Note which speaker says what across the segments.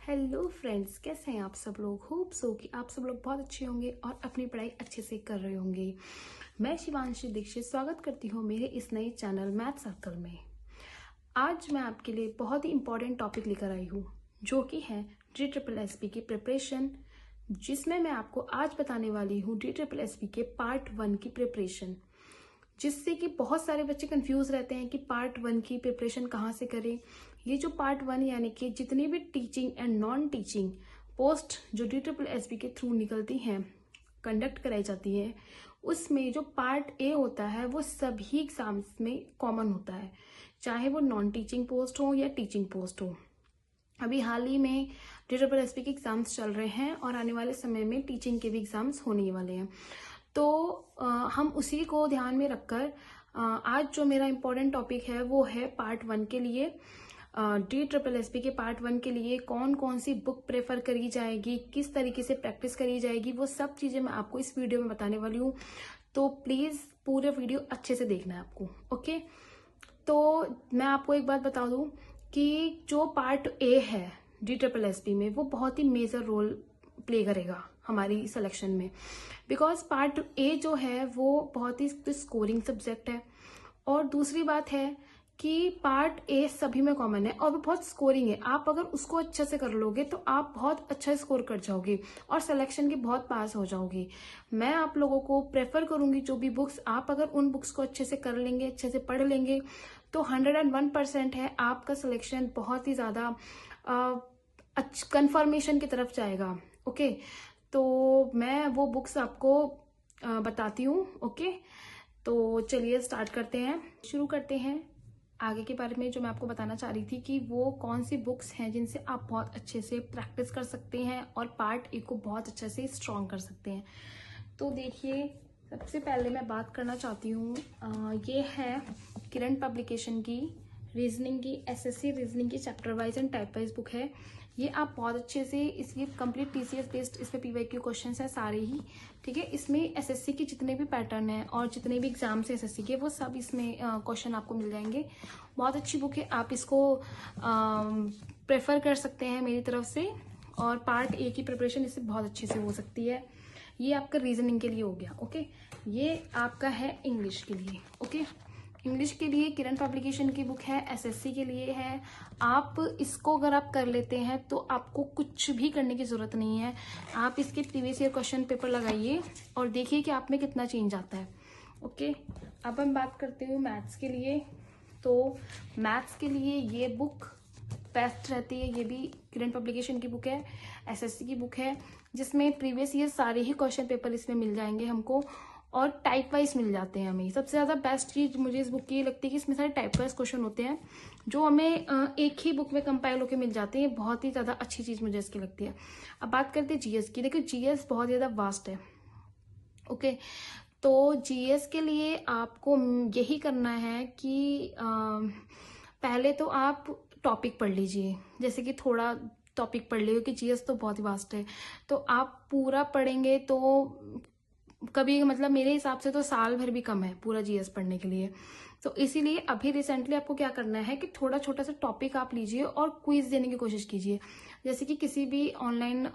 Speaker 1: Hello friends, कैसे हैं आप सब लोग। होप सो कि आप सब लोग बहुत अच्छे होंगे और अपनी पढ़ाई अच्छे से कर रहे होंगे। मैं शिवांशी दीक्षित स्वागत करती हूँ मेरे इस नए चैनल मैथ सर्कल में। आज मैं आपके लिए बहुत ही इंपॉर्टेंट टॉपिक लेकर आई हूँ जो कि है DSSP की प्रिपरेशन, जिसमें मैं आपको आज बताने वाली हूँ DSSP के पार्ट 1 की प्रिपरेशन। जिससे कि बहुत सारे बच्चे कंफ्यूज रहते हैं कि पार्ट 1 की प्रिपरेशन कहाँ से करें। ये जो पार्ट 1 यानी कि जितनी भी teaching and non teaching post जो DSSP के थ्रू निकलती हैं, कंडक्ट कराई जाती है, उसमें जो पार्ट ए होता है वो सभी एग्जाम्स में कॉमन होता है, चाहे वो नॉन टीचिंग पोस्ट हो या टीचिंग पोस्ट हो। अभी हाल ही में DSSP के एग्जाम्स चल रहे हैं और आने वाले समय में टीचिंग के भी एग्जाम्स होने वाले हैं। तो हम उसी को ध्यान में रखकर आज जो मेरा इम्पोर्टेंट टॉपिक है वो है पार्ट 1 के लिए। DSSP के पार्ट 1 के लिए कौन कौन सी बुक प्रेफर करी जाएगी, किस तरीके से प्रैक्टिस करी जाएगी, वो सब चीज़ें मैं आपको इस वीडियो में बताने वाली हूँ। तो प्लीज़ पूरे वीडियो अच्छे से देखना है आपको। ओके, तो मैं आपको एक बात बता दूं कि जो पार्ट ए है DSSP में वो बहुत ही मेजर रोल प्ले करेगा हमारी सिलेक्शन में। बिकॉज पार्ट ए जो है वो बहुत ही स्कोरिंग सब्जेक्ट है, और दूसरी बात है कि पार्ट ए सभी में कॉमन है और वो बहुत स्कोरिंग है। आप अगर उसको अच्छे से कर लोगे तो आप बहुत अच्छा स्कोर कर जाओगे और सिलेक्शन के बहुत पास हो जाओगे। मैं आप लोगों को प्रेफर करूंगी जो भी बुक्स, आप अगर उन बुक्स को अच्छे से कर लेंगे, अच्छे से पढ़ लेंगे तो 101% है आपका सिलेक्शन बहुत ही ज्यादा कंफर्मेशन की तरफ जाएगा। ओके, तो मैं वो बुक्स आपको बताती हूँ। ओके, तो चलिए स्टार्ट करते हैं, शुरू करते हैं आगे के बारे में। जो मैं आपको बताना चाह रही थी कि वो कौन सी बुक्स हैं जिनसे आप बहुत अच्छे से प्रैक्टिस कर सकते हैं और पार्ट ए को बहुत अच्छे से स्ट्रॉन्ग कर सकते हैं। तो देखिए, सबसे पहले मैं बात करना चाहती हूँ, ये है किरण पब्लिकेशन की रीजनिंग की, SSC रीजनिंग की chapter wise and type wise book है। ये आप बहुत अच्छे से, इसकी कंप्लीट TCS बेस्ड इसमें PYQ क्वेश्चन है सारे ही, ठीक है। इसमें SSC के जितने भी पैटर्न है और जितने भी एग्जाम्स हैं SSC के, वो सब इसमें क्वेश्चन आपको मिल जाएंगे। बहुत अच्छी बुक है, आप इसको प्रेफर कर सकते हैं मेरी तरफ से, और पार्ट ए की प्रिपरेशन इससे बहुत अच्छे से हो सकती है। ये आपका रीजनिंग के लिए हो गया। ओके, ये आपका है इंग्लिश के लिए। ओके, इंग्लिश के लिए किरण पब्लिकेशन की बुक है, SSC के लिए है। आप इसको अगर आप कर लेते हैं तो आपको कुछ भी करने की जरूरत नहीं है। आप इसके प्रीवियस ईयर क्वेश्चन पेपर लगाइए और देखिए कि आप में कितना चेंज आता है। ओके, अब हम बात करते हैं मैथ्स के लिए। तो मैथ्स के लिए ये बुक बेस्ट रहती है। ये भी किरण पब्लिकेशन की बुक है, SSC की बुक है, जिसमें प्रीवियस ईयर सारे ही क्वेश्चन पेपर इसमें मिल जाएंगे हमको, और टाइप वाइज मिल जाते हैं हमें। सबसे ज्यादा बेस्ट चीज मुझे इस बुक की ये लगती है कि इसमें सारे टाइप वाइज क्वेश्चन होते हैं जो हमें एक ही बुक में कंपाइल होकर मिल जाते हैं। बहुत ही ज्यादा अच्छी चीज मुझे इसकी लगती है। अब बात करते हैं GS की। देखिए, GS बहुत ज्यादा वास्ट है। ओके, तो GS के लिए आपको यही करना है कि पहले तो आप टॉपिक पढ़ लीजिए। जैसे कि थोड़ा टॉपिक पढ़ लीजिए, क्योंकि GS तो बहुत ही वास्ट है। तो आप पूरा पढ़ेंगे तो कभी, मतलब मेरे हिसाब से तो साल भर भी कम है पूरा GS पढ़ने के लिए। तो इसीलिए अभी रिसेंटली आपको क्या करना है कि थोड़ा छोटा सा टॉपिक आप लीजिए और क्विज देने की कोशिश कीजिए। जैसे कि किसी भी ऑनलाइन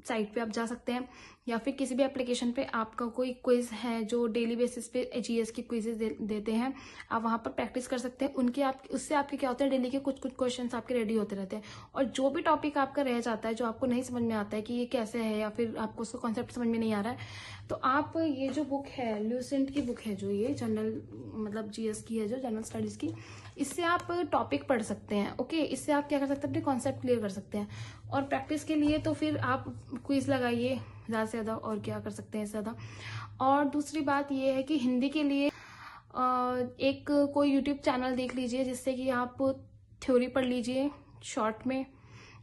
Speaker 1: साइट पे आप जा सकते हैं, या फिर किसी भी एप्लीकेशन पे आपका कोई क्विज है जो डेली बेसिस पे GS की क्विजेज देते हैं, आप वहां पर प्रैक्टिस कर सकते हैं। उनके आप उससे आपके क्या होता है, डेली के कुछ कुछ क्वेश्चन आपके रेडी होते रहते हैं। और जो भी टॉपिक आपका रह जाता है, जो आपको नहीं समझ में आता है कि ये कैसे है, या फिर आपको उसका कॉन्सेप्ट समझ में नहीं आ रहा है, तो आप ये जो बुक है, ल्यूसेंट की बुक है, जो ये जनरल मतलब GS की है, जो जनरल स्टडीज की, इससे आप टॉपिक पढ़ सकते हैं। ओके, इससे आप क्या कर सकते हैं, अपने कॉन्सेप्ट क्लियर कर सकते हैं। और प्रैक्टिस के लिए तो फिर आप क्विज लगाइए ज़्यादा से ज़्यादा, और क्या कर सकते हैं ज़्यादा। और दूसरी बात ये है कि हिंदी के लिए एक कोई यूट्यूब चैनल देख लीजिए जिससे कि आप थ्योरी पढ़ लीजिए शॉर्ट में,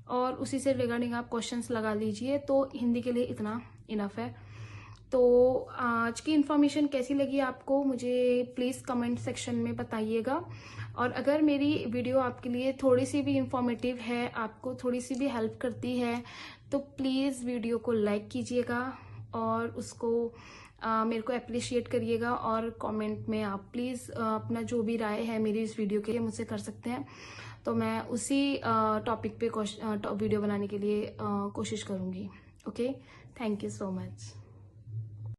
Speaker 1: और उसी से रिगार्डिंग आप क्वेश्चंस लगा लीजिए। तो हिंदी के लिए इतना इनफ है। तो आज की इन्फॉर्मेशन कैसी लगी आपको, मुझे प्लीज़ कमेंट सेक्शन में बताइएगा। और अगर मेरी वीडियो आपके लिए थोड़ी सी भी इंफॉर्मेटिव है, आपको थोड़ी सी भी हेल्प करती है, तो प्लीज़ वीडियो को लाइक कीजिएगा और उसको मेरे को अप्रिशिएट करिएगा। और कमेंट में आप प्लीज़ अपना जो भी राय है मेरी इस वीडियो के लिए मुझसे कर सकते हैं। तो मैं उसी टॉपिक पे वीडियो बनाने के लिए कोशिश करूँगी। Okay, thank you so much.